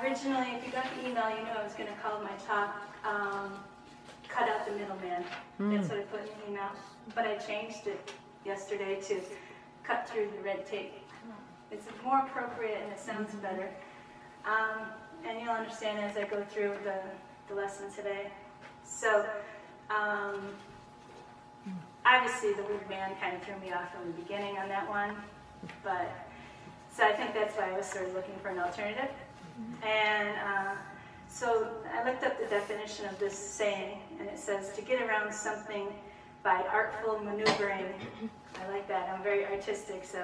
Originally, if you got the email, you knew I was going to call my talk Cut Out the Middleman. That's what I put in the email. But I changed it yesterday to Cut Through the Red Tape. It's more appropriate and it sounds better. And you'll understand as I go through the lesson today. So, obviously the word man kind of threw me off from the beginning on that one. But, so I think that's why I was sort of looking for an alternative. And so I looked up the definition of this saying, and it says, to get around something by artful maneuvering. I like that. I'm very artistic, so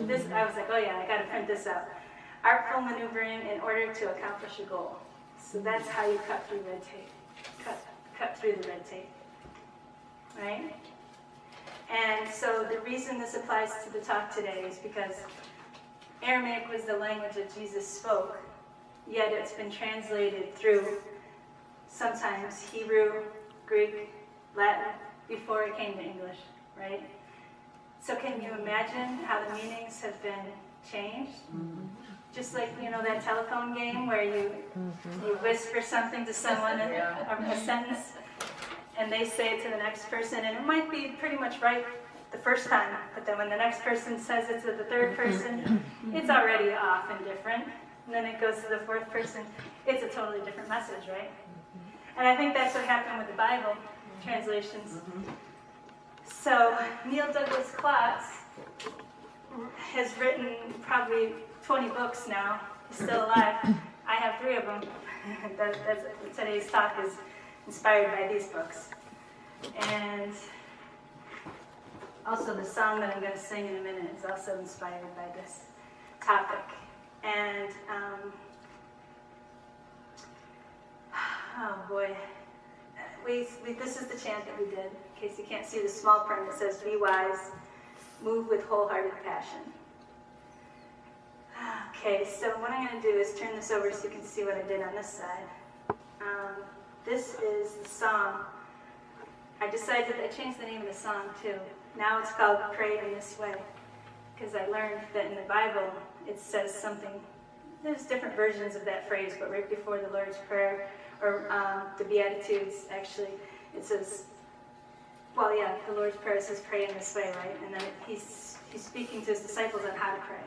this I was like, oh yeah, I got to print this out. Artful maneuvering in order to accomplish a goal. So that's how you cut through red tape. Cut through the red tape, right? And so the reason this applies to the talk today is because Aramaic was the language that Jesus spoke, yet it's been translated through sometimes Hebrew, Greek, Latin, before it came to English, right? So can you imagine how the meanings have been changed? Just like, you know, that telephone game where you whisper something to someone, a sentence, and they say it to the next person, and it might be pretty much right the first time, but then when the next person says it to the third person, it's already off and different. And then it goes to the fourth person, it's a totally different message, right? And I think that's what happened with the Bible translations. So Neil Douglas Klotz has written probably 20 books now. He's still alive. I have 3 of them. Today's talk is inspired by these books. And also the song that I'm going to sing in a minute is also inspired by this topic. And, oh boy, this is the chant that we did. In case you can't see the small print, it says, be wise, move with wholehearted passion. Okay, so what I'm going to do is turn this over so you can see what I did on this side. This is the song. I decided, I changed the name of the song too. Now it's called Pray in This Way, because I learned that in the Bible it says something, there's different versions of that phrase, but right before the Lord's Prayer, or the Beatitudes, actually, it says, well, yeah, the Lord's Prayer says pray in this way, right? And then he's speaking to his disciples on how to pray.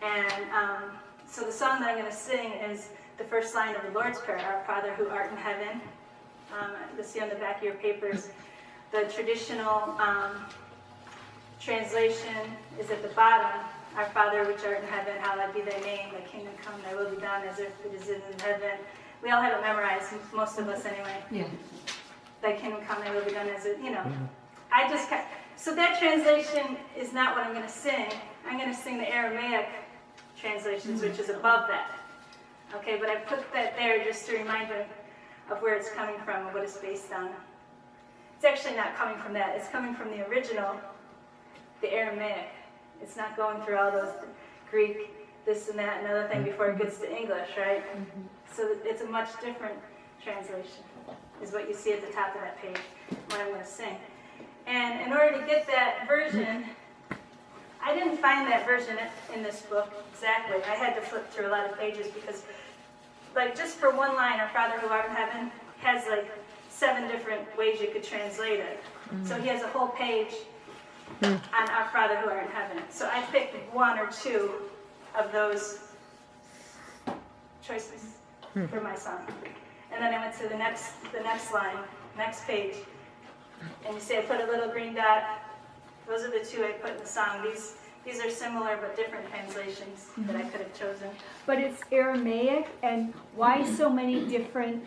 And so the song that I'm going to sing is the first line of the Lord's Prayer, Our Father who art in heaven. You'll see on the back of your papers, the traditional translation is at the bottom. Our Father which art in heaven, hallowed be thy name, thy kingdom come, thy will be done as if it is in heaven. We all have it memorized, most of us anyway. Yeah. Thy kingdom come, thy will be done as it, you know. So that translation is not what I'm going to sing. I'm going to sing the Aramaic translations, which is above that. Okay, but I put that there just to remind you of where it's coming from and what it's based on. It's actually not coming from that. It's coming from the original, the Aramaic. It's not going through all those Greek, this and that, and other thing before it gets to English, right? So it's a much different translation, is what you see at the top of that page, what I'm going to sing. And in order to get that version, I didn't find that version in this book exactly. I had to flip through a lot of pages because, like, just for one line, Our Father who art in heaven has like 7 different ways you could translate it. So he has a whole page on Our Father who art in heaven. So I picked 1 or 2 of those choices for my song. And then I went to the next line, next page. And you see I put a little green dot. Those are the 2 I put in the song. These are similar but different translations that I could have chosen. But it's Aramaic, and why so many different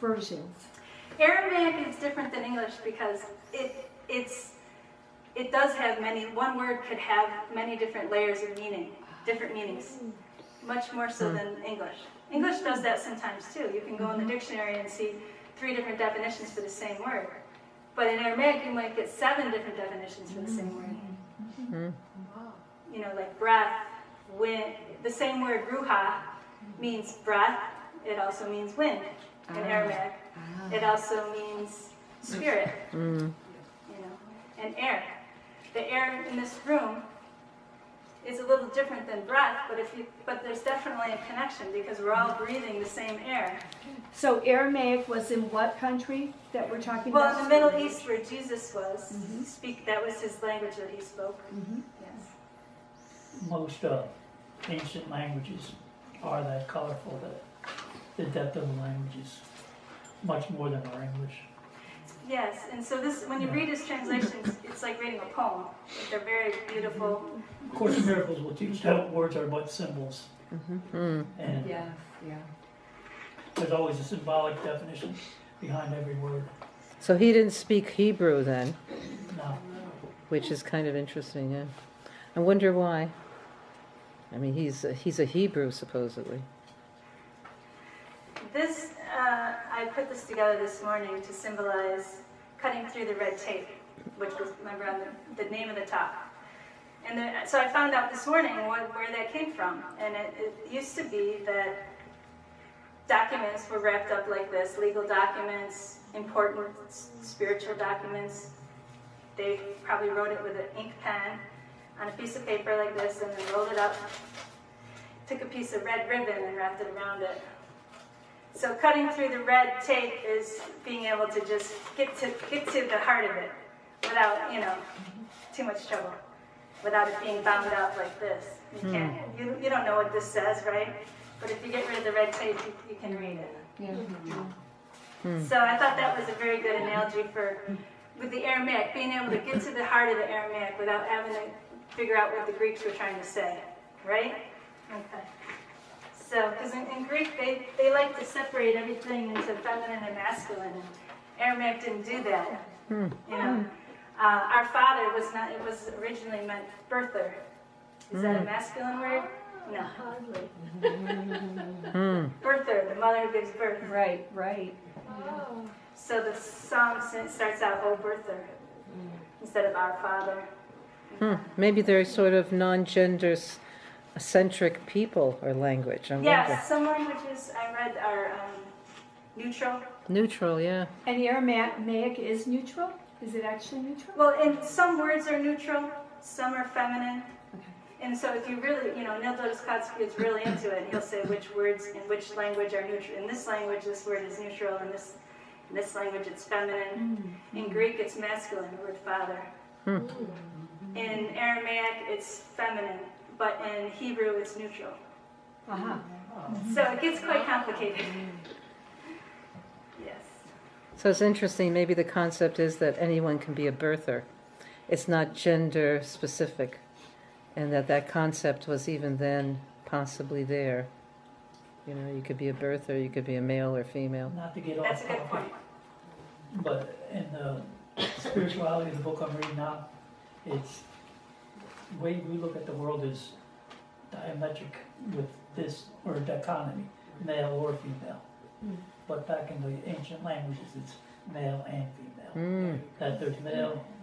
versions? Aramaic is different than English because it does have many, one word could have many different layers of meaning, different meanings, much more so than English. English does that sometimes too. You can go in the dictionary and see 3 different definitions for the same word. But in Aramaic, you might get 7 different definitions for the same word. You know, like breath, wind. The same word, ruha, means breath. It also means wind in Aramaic. It also means spirit, you know, and air. The air in this room is a little different than breath, but there's definitely a connection because we're all breathing the same air. So Aramaic was in what country that we're talking Well, about? in the Middle East where Jesus was, that was his language that he spoke. Yes. Most ancient languages are that colorful, that the depth of the language is much more than our English. Yes, and so this, when you read his translations, it's like reading a poem. They're very beautiful. Of course, the miracles will teach that words are but symbols. And Yeah. there's always a symbolic definition behind every word. So he didn't speak Hebrew then, Now, which is kind of interesting, yeah. I wonder why. I mean, he's a Hebrew, supposedly. This, I put this together this morning to symbolize cutting through the red tape, which was, remember, on the name of the talk. And so I found out this morning where that came from. And it used to be that documents were wrapped up like this, legal documents, important spiritual documents. They probably wrote it with an ink pen on a piece of paper like this and then rolled it up, took a piece of red ribbon and wrapped it around it. So cutting through the red tape is being able to just get to the heart of it without, too much trouble, without it being bound up like this. You can't, you don't know what this says, right? But if you get rid of the red tape, you can read it. So I thought that was a very good analogy with the Aramaic, being able to get to the heart of the Aramaic without having to figure out what the Greeks were trying to say, right? Okay. So, because in Greek, they like to separate everything into feminine and masculine, and Aramaic didn't do that. Our father was not, it was originally meant birther. Is that a masculine word? No. Birther, the mother who gives birth. Right. So the song starts out, "Oh, birther," instead of "Our Father." Maybe they're sort of non-gender centric people or language. I wonder. Yes, some languages I read are neutral. Neutral, yeah. And Aramaic is neutral? Is it actually neutral? Well, some words are neutral, some are feminine. And so if you really, Neil Dodds-Kotsky is really into it, and he'll say which words in which language are neutral. In this language, this word is neutral, and in this language, it's feminine. In Greek, it's masculine, the word father. In Aramaic, it's feminine, but in Hebrew, it's neutral. So it gets quite complicated. Yes. So it's interesting, maybe the concept is that anyone can be a birther. It's not gender specific. And that concept was even then possibly there. You could be a birther, you could be a male or female. not to get off That's a good topic, point. but in the spirituality of the book I'm reading now, it's the way we look at the world is diametric with this, or dichotomy, male or female. But back in the ancient languages, it's male and female. That there's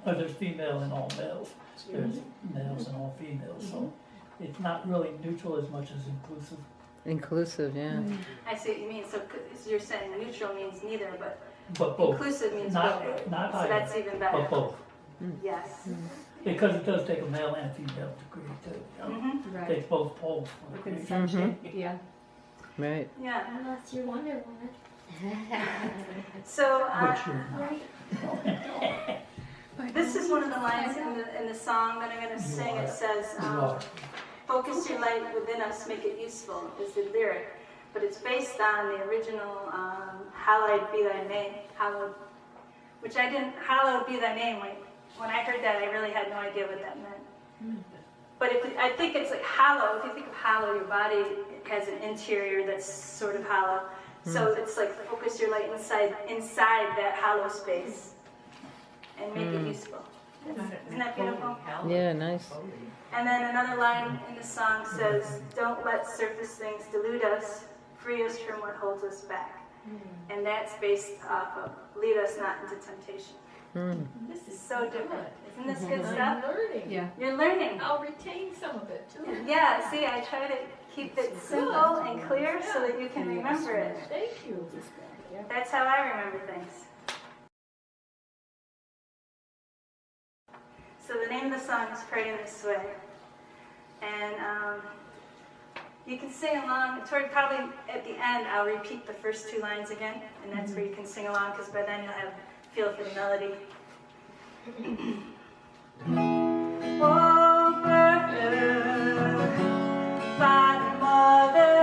there's female in all males. There's males and all females. So it's not really neutral as much as inclusive. Inclusive, yeah. I see what you mean. So you're saying neutral means neither, but But both. inclusive means Not- both. not So either, that's even better. But both. Yes. Because it does take a male and female to create too. It Right. takes both poles for the creation. Consumption, yeah. Right. Yeah. Unless you Wonder Woman. So Which you're not. this is one of the lines in the song that I'm going to sing. It says, You are. "Focus your light within us, make it useful," is the lyric. But it's based on the original "Hallowed be thy name," hallowed, which I didn't. "Hallowed be thy name." When I heard that, I really had no idea what that meant. But I think it's like hollow. If you think of hollow, your body has an interior that's sort of hollow. So it's like focus your light inside that hollow space and make it useful. Isn't that beautiful? Yeah, nice. And then another line in the song says, "Don't let surface things delude us, free us from what holds us back." And that's based off of "Lead us not into temptation." This is So different. Isn't this good I'm stuff? learning. Yeah. You're learning. I'll retain some of it too. Yeah, see, I try to keep it simple and clear so that you can remember it. Thank you. That's how I remember things. So the name of the song is "Pray in This Way." And you can sing along. Toward probably at the end, I'll repeat the first 2 lines again, and that's where you can sing along, because by then you'll have feel for the melody. Oh, Bertha, Father, Mother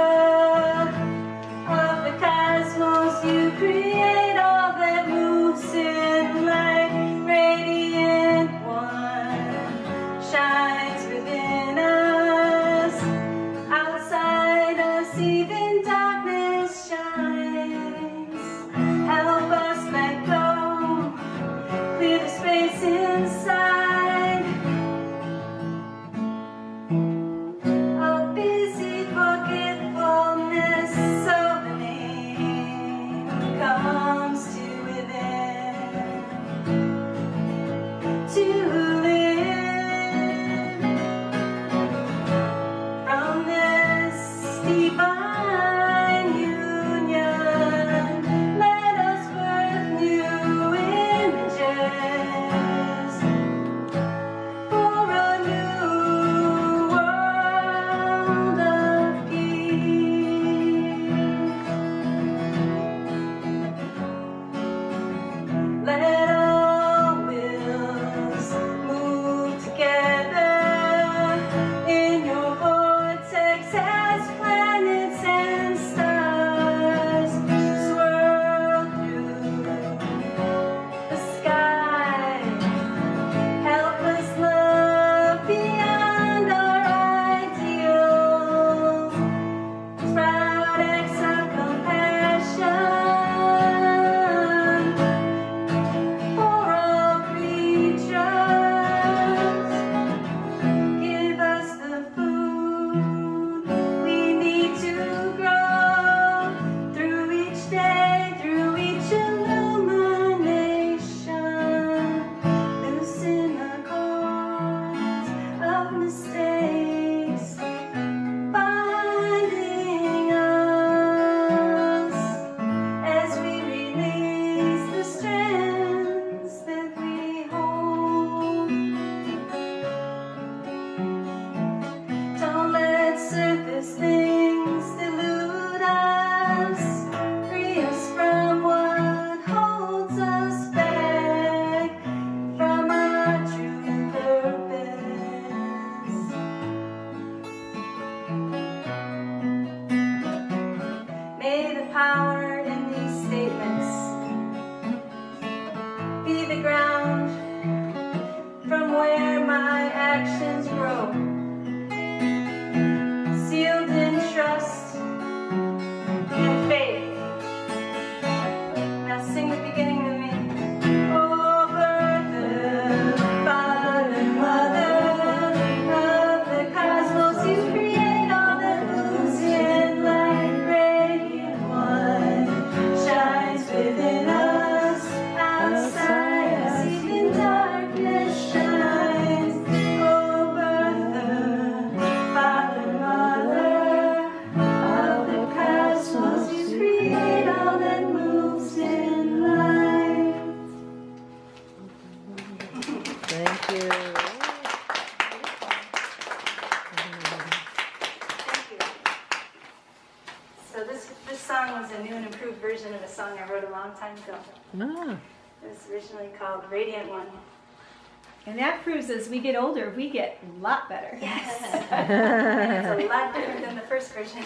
of the cosmos, you create all that moves in light. Radiant one shines within us, outside us even darkness shines. Help us let go, clear the space inside. A busy forgetfulness, so the name comes to within. To live from this divine union, let us birth new images for a new world of peace. Let all wills move together in your vortex as planets and stars swirl through the sky. Help us love beyond our ideals. Sprout acts of compassion for all creatures. Give us the food we need to grow through each day, through each illumination. Loosen the cords of mistakes binding us as we release the strands that we hold. Don't let surface things delude us. Free us from what holds us back from our true purpose. May the power in these statements be the ground from where my actions grow, sealed in trust and faith. Now sing the beginning with me. Oh, Bertha, Father, Mother of the cosmos, you create all that moves in light. Radiant one shines within us, outside us even darkness shines. Oh, Bertha, Father, Mother of the cosmos, you create all that moves in life. Thank you. Thank you. So this song was a new and improved version of a song I wrote a long time ago. Ah, It was originally called Radiant One. And that proves as we get older, we get a lot better. Yes. It's a lot different than the first version.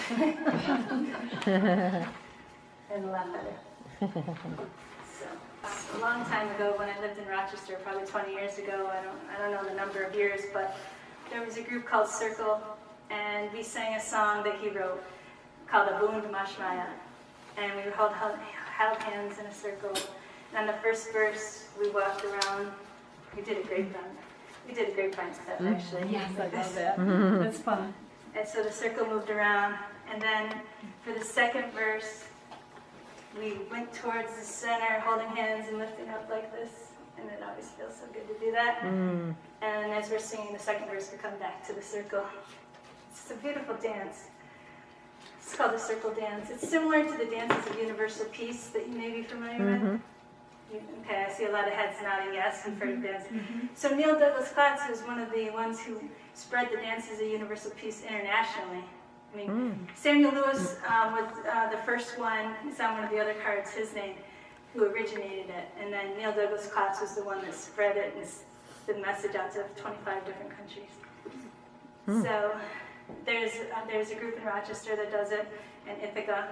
And a lot better. So, a long time ago when I lived in Rochester, probably 20 years ago, I don't know the number of years, but there was a group called Circle, and we sang a song that he wrote called Abund Mashmaya. And we held hands in a circle. And on the first verse, we walked around. We did a grapevine. We did a grapevine stuff, actually. Yes, I love that. That's fun. And so the circle moved around. And then for the second verse, we went towards the center, holding hands and lifting up like this. And it always feels so good to do that. And as we're singing the second verse, we come back to the circle. It's a beautiful dance. It's called the circle dance. It's similar to the dances of universal peace that you may be familiar with. Okay, I see a lot of heads nodding yes, you've heard of dance. So Neil Douglas Clatts is one of the ones who spread the Dances of Universal Peace internationally. I mean, Samuel Lewis was the first one, it's on one of the other cards, his name, who originated it. And then Neil Douglas Clatts was the one that spread it and the message out to 25 different countries. So there's a group in Rochester that does it, in Ithaca.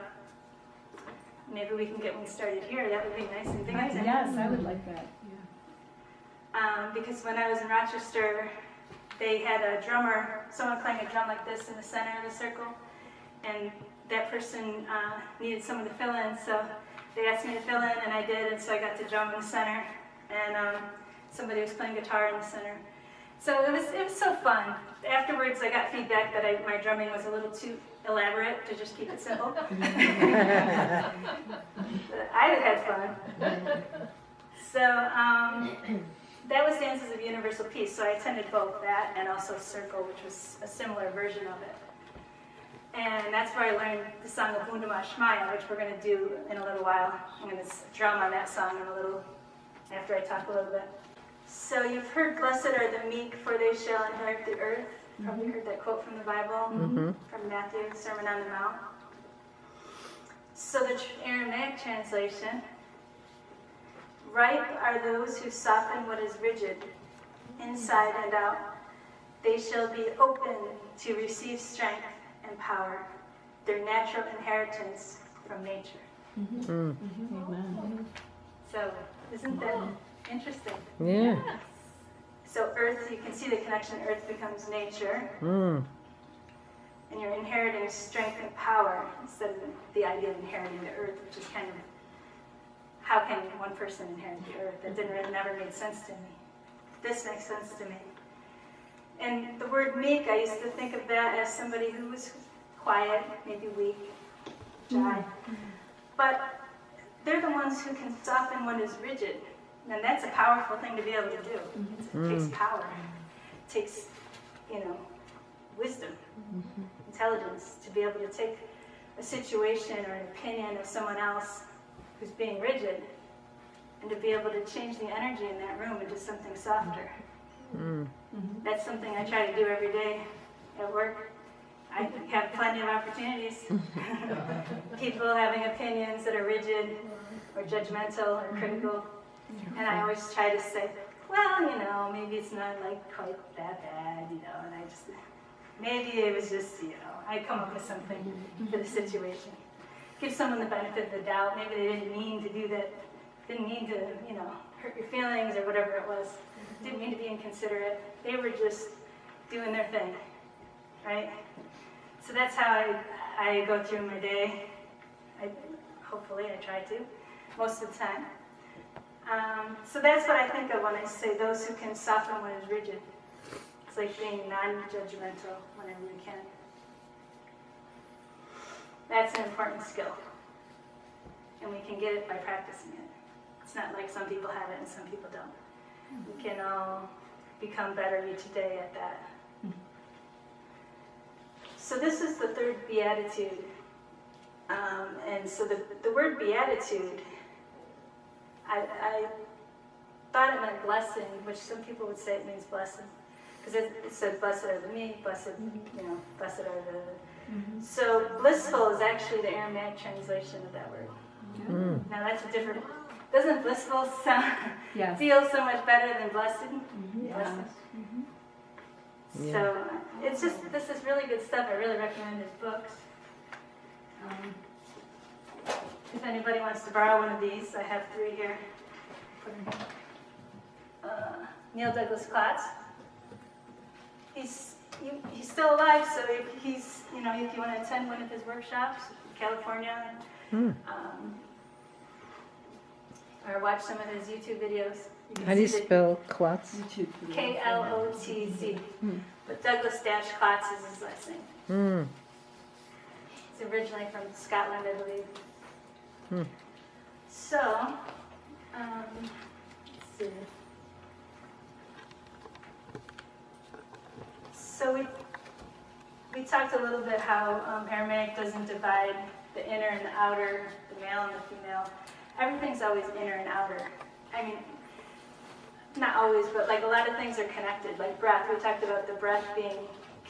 Maybe we can get one started here. That would be nice in Binghamton. Yes, I would like that. Because when I was in Rochester, they had a drummer, someone playing a drum like this in the center of the circle, and that person needed someone to fill in, so they asked me to fill in, and I did, and so I got to drum in the center, and somebody was playing guitar in the center. So it was so fun. Afterwards, I got feedback that my drumming was a little too elaborate to just keep it simple. But I had fun. So that was Dances of Universal Peace. So I attended both that and also Circle, which was a similar version of it. And that's where I learned the song of Wunderbar Shmaya, which we're going to do in a little while. I'm going to drum on that song in a little, after I talk a little bit. So you've heard, blessed are the meek, for they shall inherit the earth. Probably heard that quote from the Bible, from Matthew, Sermon on the Mount. So the Aramaic translation, ripe are those who soften what is rigid, inside and out. They shall be open to receive strength and power, their natural inheritance from nature. So isn't that interesting? Yeah. So earth, you can see the connection, earth becomes nature, and you're inheriting strength and power instead of the idea of inheriting the earth, which is kind of, how can one person inherit the earth? That never made sense to me. This makes sense to me. And the word meek, I used to think of that as somebody who was quiet, maybe weak, shy. But they're the ones who can soften what is rigid. And that's a powerful thing to be able to do. It takes power. It takes, wisdom, intelligence to be able to take a situation or an opinion of someone else who's being rigid and to be able to change the energy in that room into something softer. That's something I try to do every day at work. I have plenty of opportunities. People having opinions that are rigid or judgmental or critical. And I always try to say, well, maybe it's not like quite that bad, and I just, maybe it was just, I come up with something for the situation. Give someone the benefit of the doubt. Maybe they didn't mean to do that, didn't mean to, hurt your feelings or whatever it was. Didn't mean to be inconsiderate. They were just doing their thing, right? So that's how I go through my day. Hopefully I try to, most of the time. So that's what I think of when I say those who can soften what is rigid. It's like being non-judgmental whenever you can. That's an important skill. And we can get it by practicing it. It's not like some people have it and some people don't. We can all become better each day at that. So this is the third beatitude. And so the word beatitude, I thought it meant blessing, which some people would say it means blessing. Because it said, blessed are the meek, blessed, blessed are the... So blissful is actually the Aramaic translation of that word. Now that's a different... Doesn't blissful sound, feel so much better than blessed? Blessed. So it's just, this is really good stuff. I really recommend his books. If anybody wants to borrow one of these, I have 3 here. Neil Douglas Clatts. He's still alive, so he's, if you want to attend one of his workshops, California, or watch some of his YouTube videos. How do you spell Klotz? Klotz. But Douglas-Clatts is his last name. He's originally from Scotland, I believe. So, let's see. So we talked a little bit how Aramaic doesn't divide the inner and the outer, the male and the female. everything's always inner and outer. I mean, not always, but like a lot of things are connected, like breath. We talked about the breath being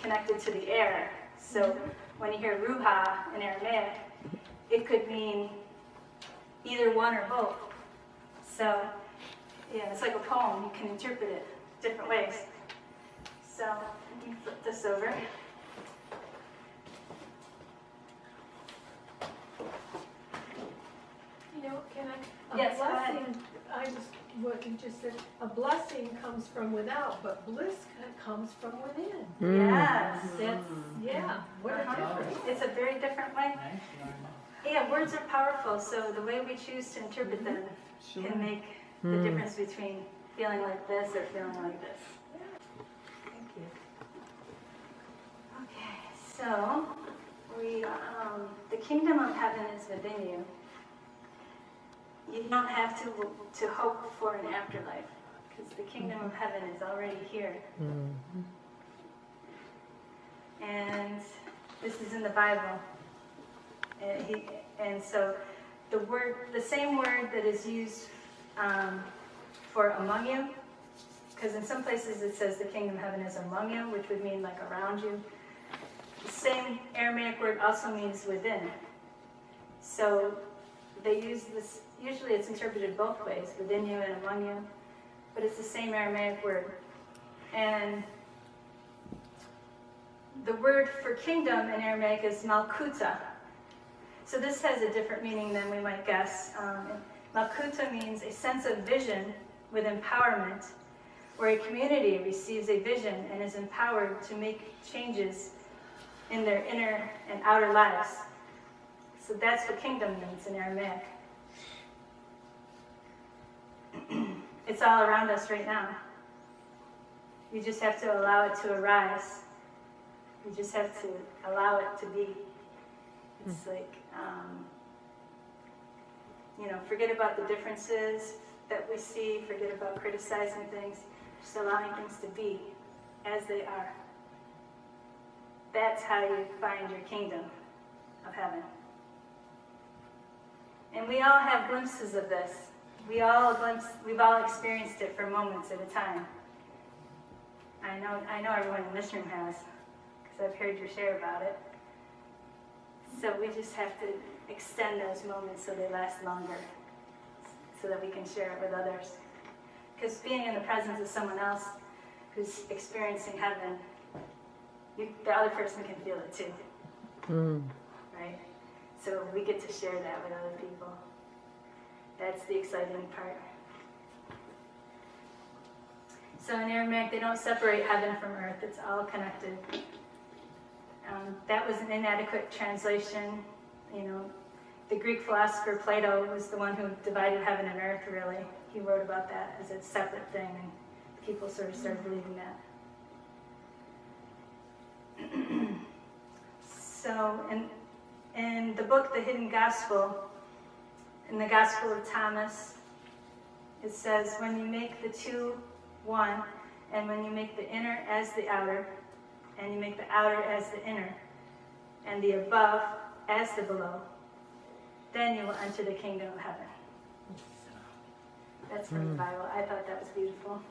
connected to the air. So when you hear ruha in Aramaic, it could mean either one or both. So yeah, it's like a poem. You can interpret it different ways. So let me flip this over. You know, can I, Yes, go ahead. blessing, I just, what you just said, a blessing comes from without, but bliss comes from within. Yes. That's, yeah, what a difference. It's a very different way. Yeah, words are powerful, so the way we choose to interpret them can make the difference between feeling like this or feeling like this. Thank you. Okay, so the kingdom of heaven is within you. You don't have to hope for an afterlife, because the kingdom of heaven is already here. And this is in the Bible. And so the same word that is used for among you, because in some places it says the kingdom of heaven is among you, which would mean like around you. The same Aramaic word also means within. So they use this, usually it's interpreted both ways, within you and among you, but it's the same Aramaic word. And the word for kingdom in Aramaic is malkuta. So this has a different meaning than we might guess. Malkuta means a sense of vision with empowerment, where a community receives a vision and is empowered to make changes in their inner and outer lives. So that's what kingdom means in Aramaic. It's all around us right now. You just have to allow it to arise. You just have to allow it to be. It's like, forget about the differences that we see, forget about criticizing things, just allowing things to be as they are. That's how you find your kingdom of heaven. And we all have glimpses of this. We've all experienced it for moments at a time. I know everyone in this room has, because I've heard you share about it. So we just have to extend those moments so they last longer, so that we can share it with others. Because being in the presence of someone else who's experiencing heaven, the other person can feel it too, right? So we get to share that with other people. That's the exciting part. So in Aramaic, they don't separate heaven from earth. It's all connected. That was an inadequate translation. The Greek philosopher Plato was the one who divided heaven and earth, really. He wrote about that as a separate thing, and people sort of started believing that. So in the book, The Hidden Gospel, in the Gospel of Thomas, it says, when you make the two one, and when you make the inner as the outer, and you make the outer as the inner, and the above as the below, then you will enter the kingdom of heaven. So, that's from the Bible. I thought that was beautiful.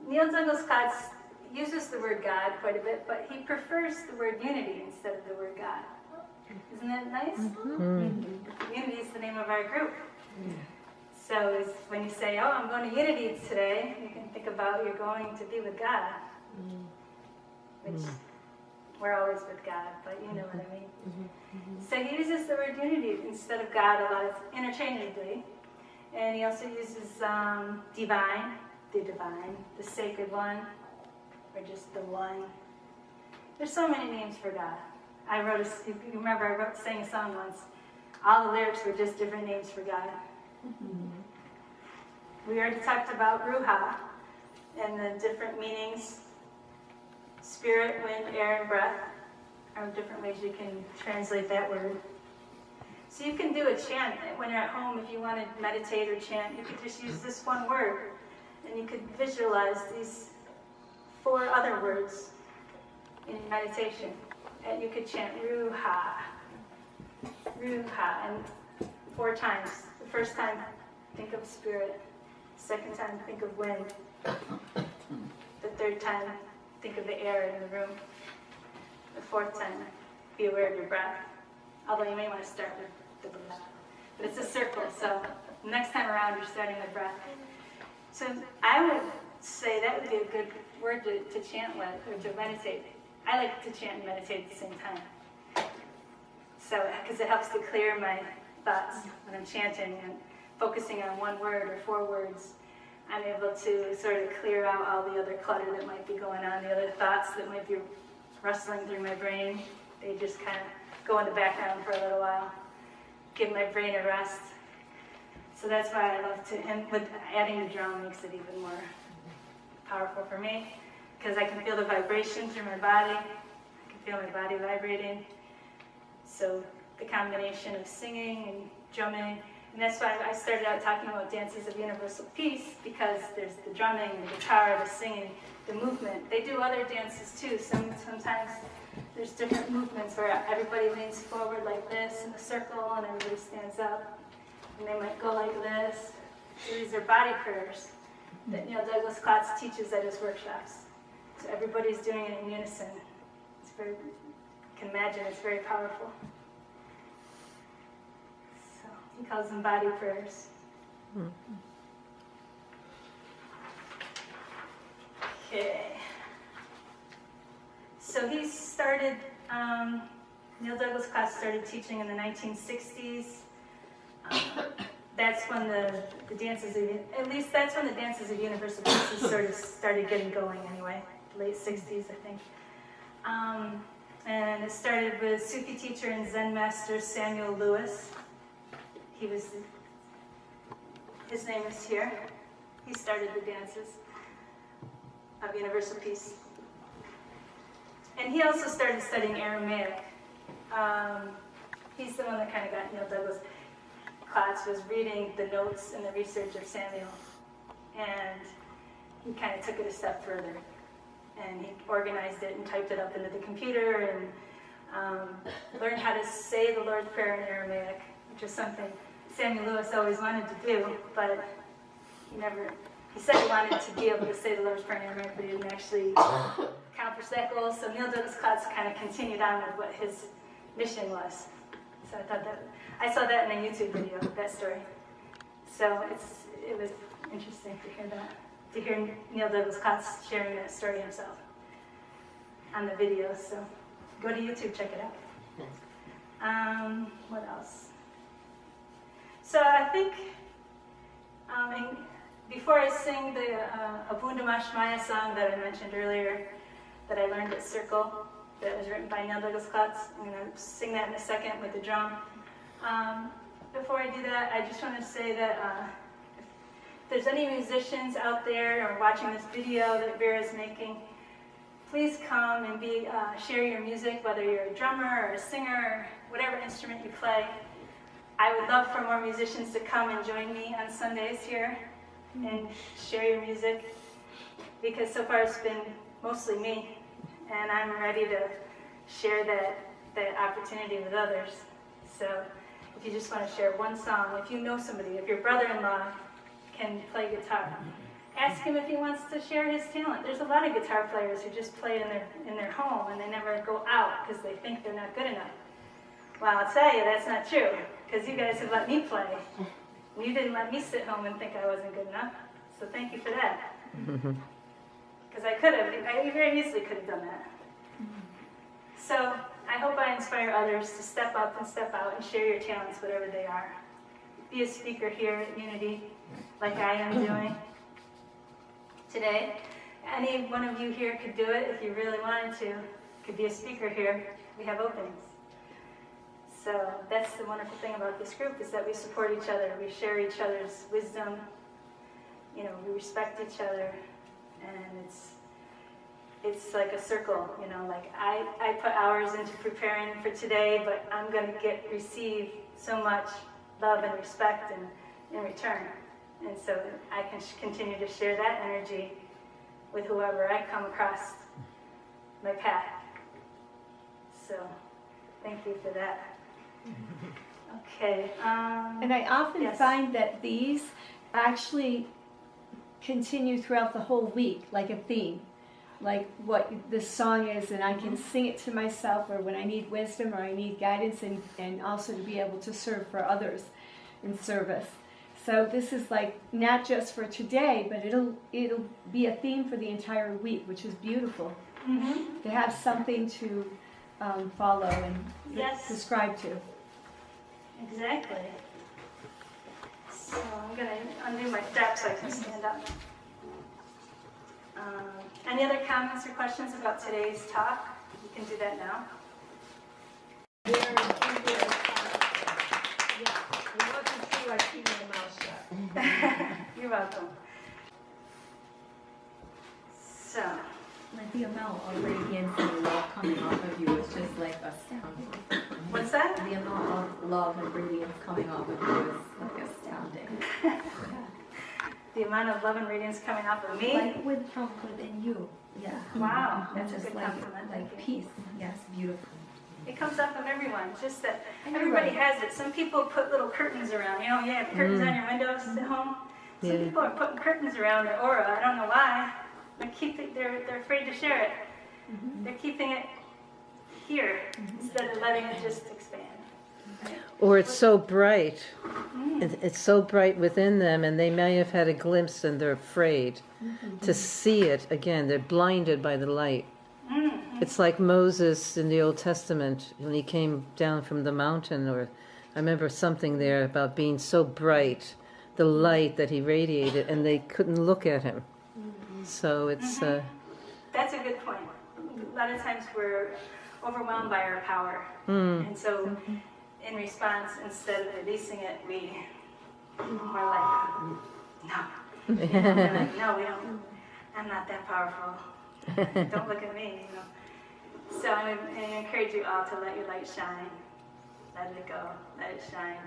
Neil Douglas Coates uses the word God quite a bit, but he prefers the word unity instead of the word God. Isn't that nice? Unity is the name of our group. So when you say, oh, I'm going to Unity today, you can think about you're going to be with God. Which we're always with God, but you know what I mean. So he uses the word unity instead of God a lot, interchangeably. And he also uses divine, the sacred one, or just the one. There's so many names for God. If you remember, I sang a song once. All the lyrics were just different names for God. We already talked about Ruha and the different meanings. Spirit, wind, air, and breath are different ways you can translate that word. So you can do a chant when you're at home. If you want to meditate or chant, you could just use this one word, and you could visualize these 4 other words in meditation. And you could chant Ruha, Ruha, and 4 times. The first time, think of spirit. Second time, think of wind. The third time, think of the air in the room. The fourth time, be aware of your breath. Although you may want to start with the breath. But it's a circle, so next time around you're starting with breath. So I would say that would be a good word to chant with, or to meditate. I like to chant and meditate at the same time. So, because it helps to clear my thoughts when I'm chanting and focusing on one word or 4 words. I'm able to sort of clear out all the other clutter that might be going on, the other thoughts that might be rustling through my brain. They just kind of go in the background for a little while, give my brain a rest. So that's why I love to, and with adding the drum makes it even more powerful for me, because I can feel the vibration through my body. I can feel my body vibrating. So the combination of singing and drumming, and that's why I started out talking about dances of universal peace, because there's the drumming, the guitar, the singing, the movement. They do other dances too. Sometimes there's different movements where everybody leans forward like this in a circle and everybody stands up. And they might go like this. So these are body prayers that Neil Douglas Klotz teaches at his workshops. So everybody's doing it in unison. It's very, you can imagine it's very powerful. So he calls them body prayers. Okay. So he started, Neil Douglas Klotz started teaching in the 1960s. That's when the dances of, at least that's when the dances of universal peace sort of started getting going anyway, late 60s, I think. And it started with Sufi teacher and Zen master Samuel Lewis. His name is here. He started the dances of universal peace. And he also started studying Aramaic. He's the one that kind of got Neil Douglas Klotz was reading the notes and the research of Samuel, and he kind of took it a step further, and he organized it and typed it up into the computer and learned how to say the Lord's Prayer in Aramaic, which is something Samuel Lewis always wanted to do, but he said he wanted to be able to say the Lord's Prayer in Aramaic, but he didn't actually count for cycles. So Neil Douglas Klotz kind of continued on with what his mission was. So I saw that in a YouTube video, that story. So it was interesting to hear that, to hear Neil Douglas Klotz sharing that story himself on the video. So go to YouTube, check it out. What else? So I think before I sing the Abunda Mashmaya song that I mentioned earlier, that I learned at Circle, that was written by Neil Douglas Klotz. I'm going to sing that in a second with the drum. Before I do that, I just want to say that if there's any musicians out there or watching this video that Vera's making, please come and share your music, whether you're a drummer or a singer or whatever instrument you play. I would love for more musicians to come and join me on Sundays here and share your music, because so far it's been mostly me, and I'm ready to share that opportunity with others. So if you just want to share one song, if you know somebody, if your brother-in-law can play guitar, ask him if he wants to share his talent. There's a lot of guitar players who just play in their home and they never go out because they think they're not good enough. Well, I'll tell you, that's not true, because you guys have let me play. You didn't let me sit home and think I wasn't good enough, so thank you for that. Because I very easily could have done that. So I hope I inspire others to step up and step out and share your talents, whatever they are. Be a speaker here at Unity, like I am doing today. Any one of you here could do it if you really wanted to. Could be a speaker here. We have openings. So that's the wonderful thing about this group, is that we support each other. We share each other's wisdom. We respect each other, and it's like a circle, like I put hours into preparing for today, but I'm going to receive so much love and respect in return. And so I can continue to share that energy with whoever I come across my path. So thank you for that. Okay. And I often Yes. find that these actually continue throughout the whole week, like a theme, like what this song is, and I can sing it to myself, or when I need wisdom or I need guidance, and also to be able to serve for others in service. So this is like not just for today, but it'll be a theme for the entire week, which is beautiful to have something to follow and Yes. prescribe to. Exactly. So I'm going to undo my strap so I can stand up. Any other comments or questions about today's talk? You can do that now. Yeah, it wasn't true, I keep my mouth shut. You're welcome. So, Like the amount of radiance and love coming off of you is just like astounding. what's that? The amount of love and radiance coming off of you is like astounding. The amount of love and radiance coming off of me? Like from within you. Yeah. Wow, that's a Just good like compliment. like Thank you. peace. Yes, beautiful. It comes off of everyone, just that And you're everybody right. has it. Some people put little curtains around, you have curtains on your windows at home. Some Yeah. people are putting curtains around their aura, I don't know why. They're afraid to share it. They're keeping it here instead of letting it just expand. Or it's so bright. It's so bright within them, and they may have had a glimpse and they're afraid to see it again. They're blinded by the light. It's like Moses in the Old Testament when he came down from the mountain, or I remember something there about being so bright, the light that he radiated, and they couldn't look at him. So it's That's a good point. A lot of times we're overwhelmed by our power. And so in response, instead of releasing it, we're like, no. We're like, no, we don't. I'm not that powerful. Don't look at me. So I encourage you all to let your light shine. Let it go. Let it shine.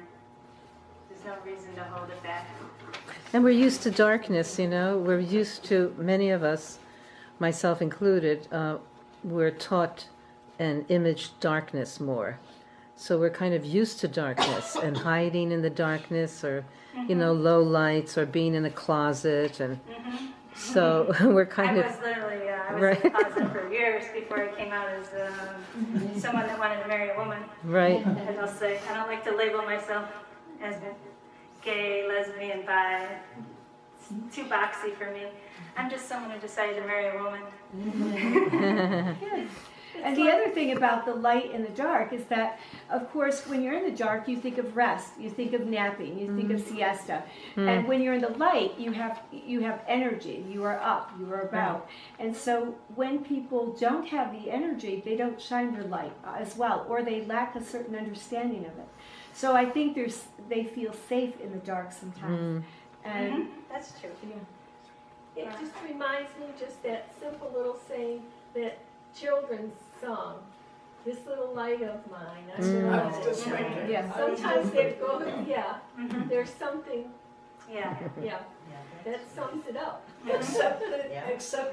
There's no reason to hold it back. And we're used to darkness, We're used to, many of us, myself included, we're taught and imaged darkness more. So we're kind of used to darkness and hiding in the darkness, or, low lights, or being in a closet. And so we're kind of... I was in the closet for years before I came out as someone that wanted to marry a woman. Right. And I'll say, I don't like to label myself as gay, lesbian, bi. It's too boxy for me. I'm just someone who decided to marry a woman. And the other thing about the light and the dark is that, of course, when you're in the dark, you think of rest, you think of napping, you think of siesta. And when you're in the light, you have energy, you are up, you are about. And so when people don't have the energy, they don't shine their light as well, or they lack a certain understanding of it. So I think they feel safe in the dark sometimes. And That's true. It just reminds me, just that simple little saying that children sung, "This little light of mine." I love it. yeah. Sometimes they go, there's something, Yeah. that sums it up. Except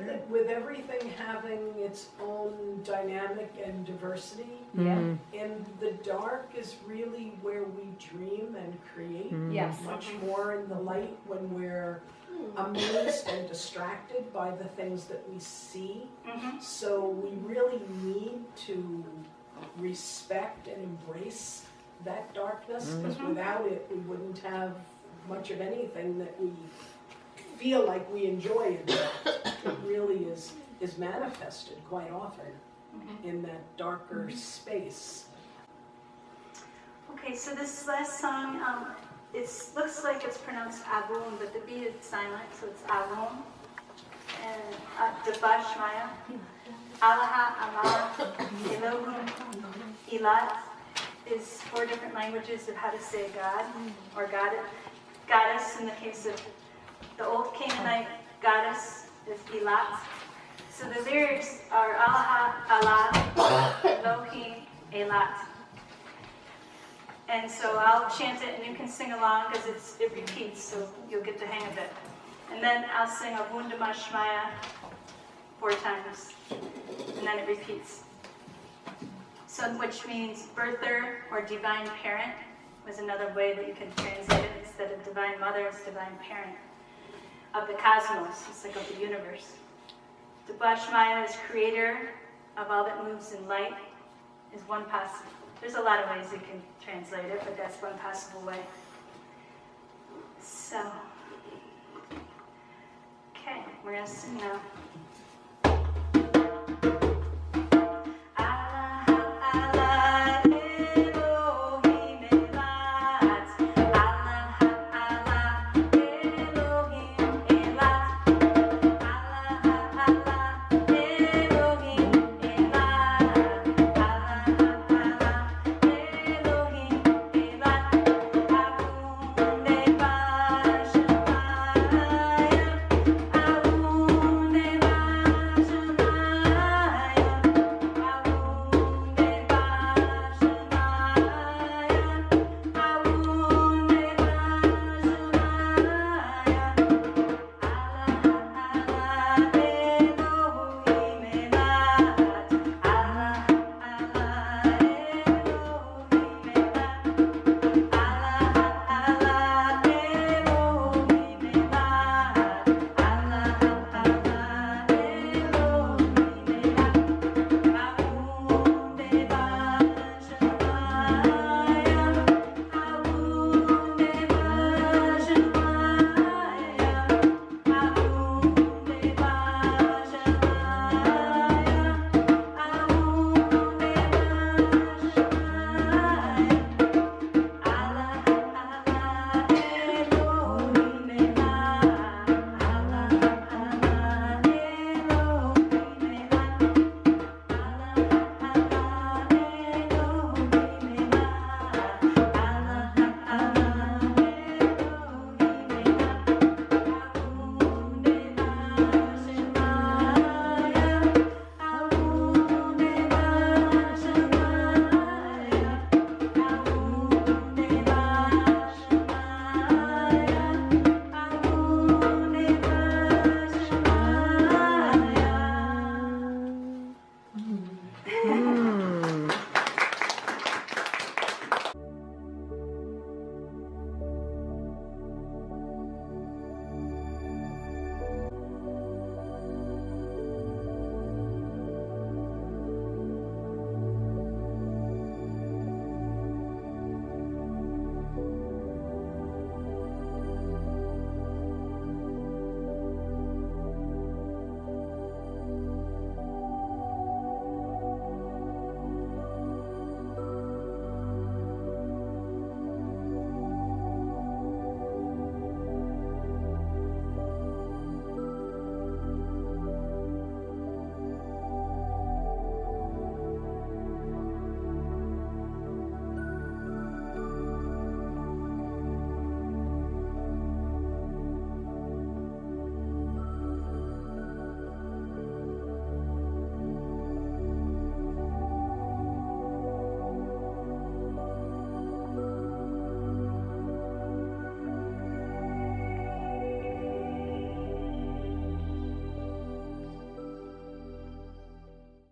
that with everything having its own dynamic and diversity, in the dark is really where we dream and create. Yes. Much more in the light when we're amazed and distracted by the things that we see. So we really need to respect and embrace that darkness, because without it we wouldn't have much of anything that we feel like we enjoy in that. It really is manifested quite often in that darker space. Okay, so this last song, it looks like it's pronounced Avum, but the B is silent, so it's Avum. And Debash Maya. Alaha, Allah, Elohim, Elat is 4 different languages of how to say God, or goddess in the case of the old Canaanite goddess is Elat. So the lyrics are Alaha, Allah, Elohim, Elat. And so I'll chant it and you can sing along because it repeats, so you'll get the hang of it. And then I'll sing Avundama Shmaya 4 times, and then it repeats. So which means birther or divine parent. was another way that you can translate it. Instead of divine mother, it's divine parent of the cosmos. It's like of the universe. Dubois Shmaya is creator of all that moves in light, is one possible. There's a lot of ways you can translate it, but that's one possible way. So, okay, we're going to sing now.